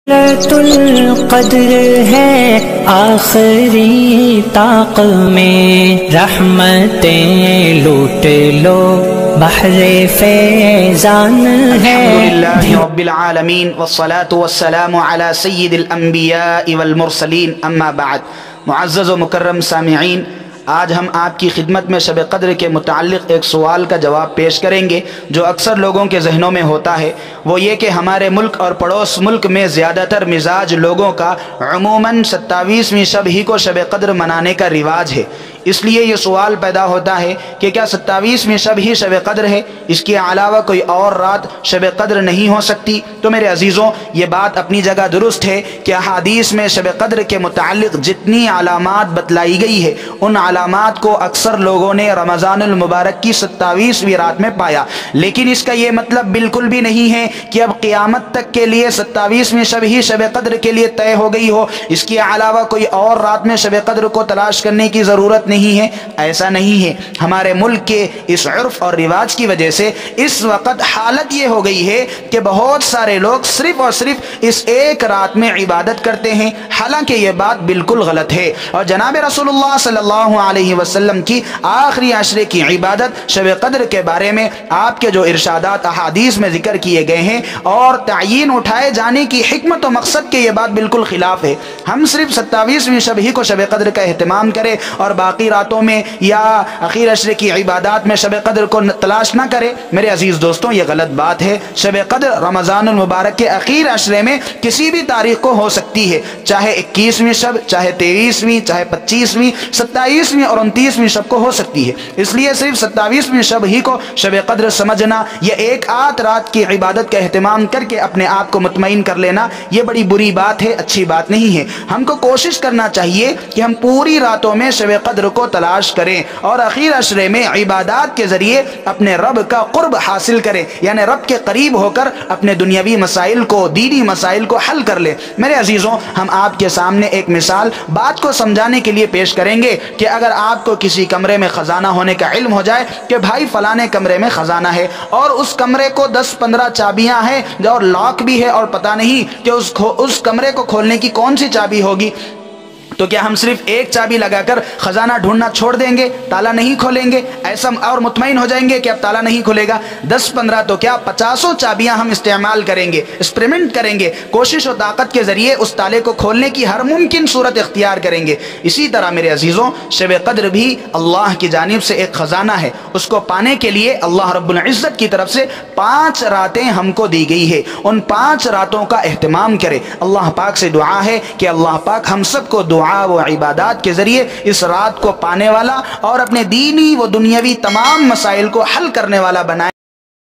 القدر ہے آخری طاق میں، رحمتیں لوٹ لو بحر فیضان ہے۔ الحمدللہ رب العالمین والصلاة والسلام علی سید الانبیاء والمرسلین، اما بعد۔ معزز و مکرم سامعین، آج ہم آپ کی خدمت میں شب قدر کے متعلق ایک سوال کا جواب پیش کریں گے جو اکثر لوگوں کے ذہنوں میں ہوتا ہے۔ وہ یہ کہ ہمارے ملک اور پڑوس ملک میں زیادہ تر مزاج لوگوں کا عموماً 27ویں شب ہی کو شب قدر منانے کا رواج ہے۔ اس لیے یہ سوال پیدا ہوتا ہے کہ کیا 27ویں شب ہی شب قدر ہے، اس کے علاوہ کوئی اور رات شب قدر نہیں ہو سکتی؟ تو میرے عزیزوں، یہ بات اپنی جگہ درست ہے کہ احادیث میں شب قدر کے متعلق جتنی علامات بتلائی گئی ہے، ان علامات کو اکثر لوگوں نے رمضان المبارک کی 27ویں رات میں پایا، لیکن اس کا یہ مطلب بالکل بھی نہیں ہے کہ اب قیامت تک کے لیے 27ویں شب ہی شب قدر کے لیے طے ہو گئی ہو، اس کے علاوہ کوئی اور رات میں شب قدر کو تلاش کرنے کی ضرورت نہیں ہے۔ ایسا نہیں ہے۔ ہمارے ملک کے اس عرف اور رواج کی وجہ سے اس وقت حالت یہ ہو گئی ہے کہ بہت سارے لوگ صرف اور صرف اس ایک رات میں عبادت کرتے ہیں، حالانکہ یہ بات بالکل غلط ہے۔ اور جناب رسول اللہ صلی اللہ علیہ وسلم کی آخری عشرے کی عبادت شب قدر کے بارے میں آپ کے جو ارشادات احادیث میں ذکر کیے گئے ہیں اور تعیین اٹھائے جانے کی حکمت و مقصد کے، یہ بات بالکل خلاف ہے۔ ہم صرف 27ویں شب ہی کو شب قدر کا اہتمام کریں اور باقی راتوں میں یا اخیر عشرے کی عبادات میں شب قدر کو تلاش نہ کرے، میرے عزیز دوستوں، یہ غلط بات ہے۔ شب قدر رمضان المبارک کے اخیر عشرے میں کسی بھی تاریخ کو ہو سکتی ہے، چاہے 21ویں شب، چاہے 23ویں، چاہے 25ویں، 27ویں اور 29ویں شب کو ہو سکتی ہے۔ اس لیے صرف 27ویں شب ہی کو شب قدر سمجھنا یا ایک آدھ رات کی عبادت کا اہتمام کر کے اپنے آپ کو مطمئن کر لینا، یہ بڑی بری بات ہے، اچھی بات نہیں ہے۔ ہم کو کوشش کرنا چاہیے کہ ہم پوری راتوں میں شب قدر کو تلاش کریں اور اخیر عشرے میں عبادات کے ذریعے اپنے رب کا قرب حاصل کریں، یعنی رب کے قریب ہو کر اپنے دنیاوی مسائل کو، دینی مسائل کو حل کر لیں۔ میرے عزیزوں، ہم آپ کے سامنے ایک مثال بات کو سمجھانے کے لیے پیش کریں گے کہ اگر آپ کو کسی کمرے میں خزانہ ہونے کا علم ہو جائے کہ بھائی فلانے کمرے میں خزانہ ہے اور اس کمرے کو 10-15 چابیاں ہیں اور لاک بھی ہے اور پتہ نہیں کہ اس کمرے کو کھولنے کی کون سی چابی ہوگی، تو کیا ہم صرف ایک چابی لگا کر خزانہ ڈھونڈنا چھوڑ دیں گے، تالا نہیں کھولیں گے ایسا اور مطمئن ہو جائیں گے کہ اب تالا نہیں کھلے گا؟ 10-15 تو کیا 50 چابیاں ہم استعمال کریں گے، ایکسپریمنٹ کریں گے، کوشش و طاقت کے ذریعے اس تالے کو کھولنے کی ہر ممکن صورت اختیار کریں گے۔ اسی طرح میرے عزیزوں، شب قدر بھی اللہ کی جانب سے ایک خزانہ ہے، اس کو پانے کے لیے اللہ رب العزت کی طرف سے 5 راتیں ہم کو دی گئی ہے۔ ان 5 راتوں کا اہتمام کریں۔ اللہ پاک سے دعا ہے کہ اللہ پاک ہم سب کو دعا و عبادات کے ذریعے اس رات کو پانے والا اور اپنے دینی و دنیاوی تمام مسائل کو حل کرنے والا بنائے۔